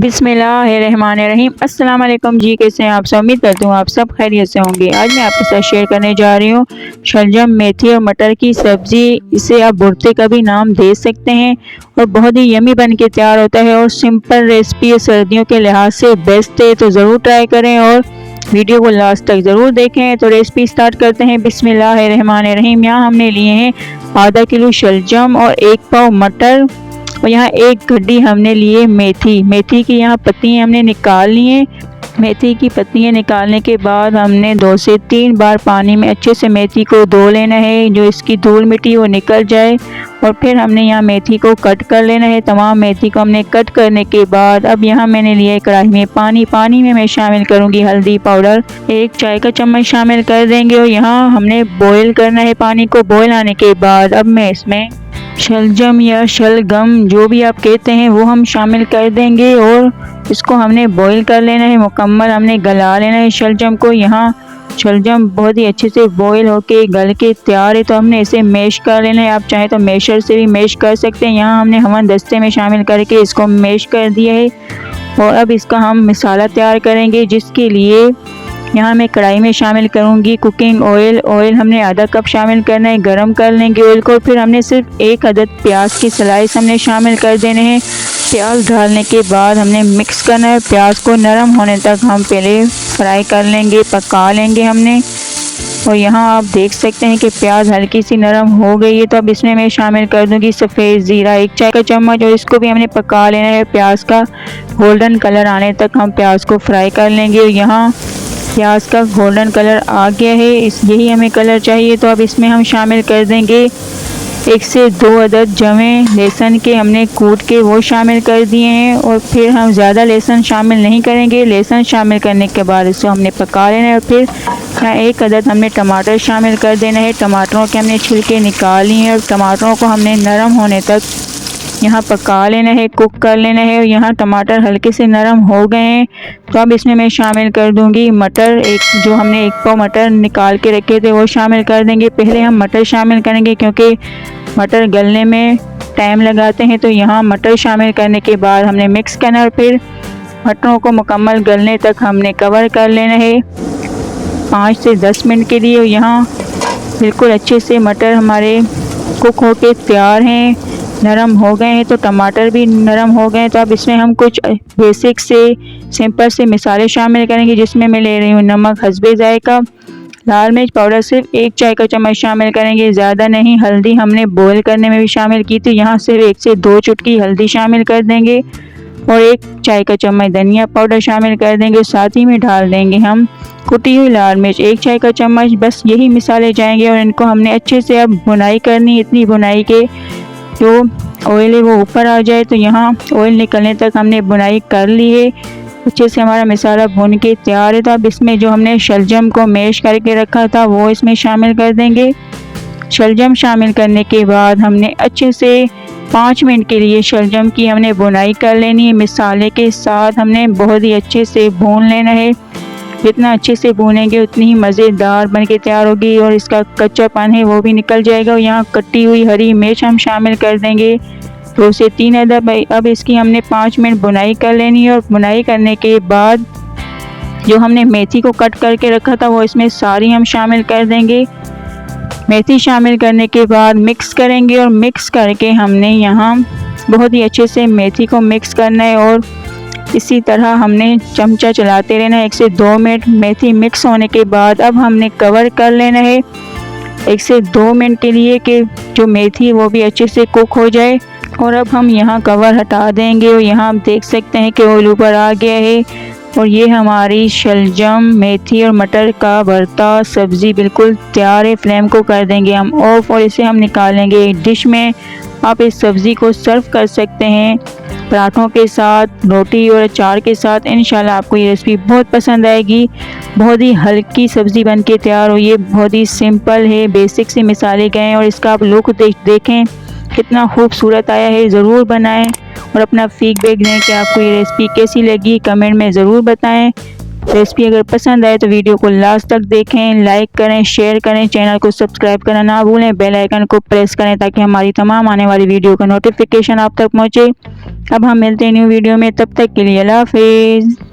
बिस्मिल्लाहिर्रहमानिर्रहीम। अस्सलाम वालेकुम जी, कैसे हैं आप सब? उम्मीद करती हूँ आप सब खैरियत से होंगे। आज मैं आपके साथ शेयर करने जा रही हूँ शलजम, मेथी और मटर की सब्ज़ी। इसे आप भुर्ते का भी नाम दे सकते हैं और बहुत ही यमी बन के तैयार होता है और सिंपल रेसिपी है, सर्दियों के लिहाज से बेस्ट है, तो ज़रूर ट्राई करें और वीडियो को लास्ट तक ज़रूर देखें। तो रेसिपी स्टार्ट करते हैं। बिस्मिल्लाहिर्रहमानिर्रहीम। यहाँ हमने लिए हैं आधा किलो शलजम और 1 पाव मटर और यहाँ 1 गड्डी हमने लिए मेथी की यहाँ पत्तियाँ हमने निकाल ली हैं। मेथी की पत्तियाँ निकालने के बाद हमने 2 से 3 बार पानी में अच्छे से मेथी को धो लेना है, जो इसकी धूल मिट्टी वो निकल जाए। और फिर हमने यहाँ मेथी को कट कर लेना है। तमाम मेथी को हमने कट करने के बाद अब यहाँ मैंने लिया है कढ़ाई में पानी में मैं शामिल करूँगी हल्दी पाउडर 1 चाय का चम्मच शामिल कर देंगे और यहाँ हमने बॉईल करना है पानी को। बॉईल आने के बाद अब मैं इसमें शलजम या शलगम जो भी आप कहते हैं वो हम शामिल कर देंगे और इसको हमने बॉईल कर लेना है, मुकम्मल हमने गला लेना है शलजम को। यहाँ शलजम बहुत ही अच्छे से बॉईल होके गल के तैयार है, तो हमने इसे मैश कर लेना है। आप चाहें तो मैशर से भी मैश कर सकते हैं। यहाँ हमने हमन दस्ते में शामिल करके इसको मैश कर दिया है और अब इसका हम मसाला तैयार करेंगे, जिसके लिए यहाँ मैं कढ़ाई में शामिल करूँगी कुकिंग ऑयल हमने आधा कप शामिल करना है। गरम कर लेंगे ऑयल को। फिर हमने सिर्फ 1 अदद प्याज की स्लाइस हमने शामिल कर देने हैं। प्याज डालने के बाद हमने मिक्स करना है। प्याज को नरम होने तक हम पहले फ्राई कर लेंगे, पका लेंगे हमने। और यहाँ आप देख सकते हैं कि प्याज हल्की सी नरम हो गई है, तो अब इसमें मैं शामिल कर दूँगी सफ़ेद ज़ीरा 1 चाय का चम्मच और इसको भी हमने पका लेना है। प्याज का गोल्डन कलर आने तक हम प्याज को फ्राई कर लेंगे। और यहाँ प्याज का गोल्डन कलर आ गया है, यही हमें कलर चाहिए। तो अब इसमें हम शामिल कर देंगे 1 से 2 अदद जवे लहसुन के हमने कूट के वो शामिल कर दिए हैं। और फिर हम ज़्यादा लहसुन शामिल नहीं करेंगे। लहसुन शामिल करने के बाद इसको हमने पका लेना है। और फिर यहाँ 1 अदद हमने टमाटर शामिल कर देना है। टमाटरों के हमने छिलके निकाल लिए हैं और टमाटरों को हमने नरम होने तक यहाँ पका लेना है, कुक कर लेना है। और यहाँ टमाटर हल्के से नरम हो गए हैं, तो अब इसमें मैं शामिल कर दूंगी मटर। जो हमने 1 पाव मटर निकाल के रखे थे वो शामिल कर देंगे। पहले हम मटर शामिल करेंगे क्योंकि मटर गलने में टाइम लगाते हैं, तो यहाँ मटर शामिल करने के बाद हमने मिक्स करना और फिर मटरों को मुकम्मल गलने तक हमने कवर कर लेना है 5 से 10 मिनट के लिए। और यहाँ बिल्कुल अच्छे से मटर हमारे कुक होके तैयार हैं, नरम हो गए हैं, तो टमाटर भी नरम हो गए हैं। तो अब इसमें हम कुछ बेसिक से सिंपल से मसाले शामिल करेंगे, जिसमें मैं ले रही हूँ नमक हस्बे जायका, लाल मिर्च पाउडर सिर्फ 1 चाय का चम्मच शामिल करेंगे, ज़्यादा नहीं। हल्दी हमने बॉईल करने में भी शामिल की थी, यहाँ सिर्फ 1 से 2 चुटकी हल्दी शामिल कर देंगे और 1 चाय का चम्मच धनिया पाउडर शामिल कर देंगे। साथ ही में डाल देंगे हम कुटी हुई लाल मिर्च 1 चाय का चम्मच। बस यही मसाले जाएंगे और इनको हमने अच्छे से अब भुनाई करनी, इतनी भुनाई के जो ऑयल है वो ऊपर आ जाए। तो यहाँ ऑयल निकलने तक हमने भुनाई कर ली है। अच्छे से हमारा मसाला भून के तैयार है। तो अब इसमें जो हमने शलजम को मैश करके रखा था वो इसमें शामिल कर देंगे। शलजम शामिल करने के बाद हमने अच्छे से 5 मिनट के लिए शलजम की हमने भुनाई कर लेनी है। मसाले के साथ हमने बहुत ही अच्छे से भून लेना है। जितना अच्छे से भूनेंगे उतनी ही मज़ेदार बन के तैयार होगी और इसका कच्चापन है वो भी निकल जाएगा। और यहाँ कटी हुई हरी मिर्च हम शामिल कर देंगे 2 से 3 अदद। अब इसकी हमने 5 मिनट भुनाई कर लेनी है। और भुनाई करने के बाद जो हमने मेथी को कट करके रखा था वो इसमें सारी हम शामिल कर देंगे। मेथी शामिल करने के बाद मिक्स करेंगे और मिक्स करके हमने यहाँ बहुत ही अच्छे से मेथी को मिक्स करना है और इसी तरह हमने चमचा चलाते रहना है 1 से 2 मिनट। मेथी मिक्स होने के बाद अब हमने कवर कर लेना है 1 से 2 मिनट के लिए कि जो मेथी वो भी अच्छे से कुक हो जाए। और अब हम यहाँ कवर हटा देंगे और यहाँ आप देख सकते हैं कि ऑयल ऊपर आ गया है और ये हमारी शलजम, मेथी और मटर का भरता सब्ज़ी बिल्कुल तैयार है। फ्लेम को कर देंगे हम ऑफ और इसे हम निकालेंगे एक डिश में। आप इस सब्ज़ी को सर्व कर सकते हैं पराठों के साथ, रोटी और अचार के साथ। इंशाल्लाह आपको ये रेसिपी बहुत पसंद आएगी। बहुत ही हल्की सब्ज़ी बन के तैयार हो, ये बहुत ही सिंपल है, बेसिक से मसाले गए हैं और इसका आप लुक देखें कितना खूबसूरत आया है। ज़रूर बनाएं और अपना फीडबैक दें कि आपको ये रेसिपी कैसी लगी, कमेंट में ज़रूर बताएं। रेसिपी अगर पसंद आए तो वीडियो को लास्ट तक देखें, लाइक करें, शेयर करें, चैनल को सब्सक्राइब करना ना भूलें, बेल आइकन को प्रेस करें ताकि हमारी तमाम आने वाली वीडियो का नोटिफिकेशन आप तक पहुँचे। अब हम मिलते हैं न्यू वीडियो में, तब तक के लिए अल्लाह हाफिज़।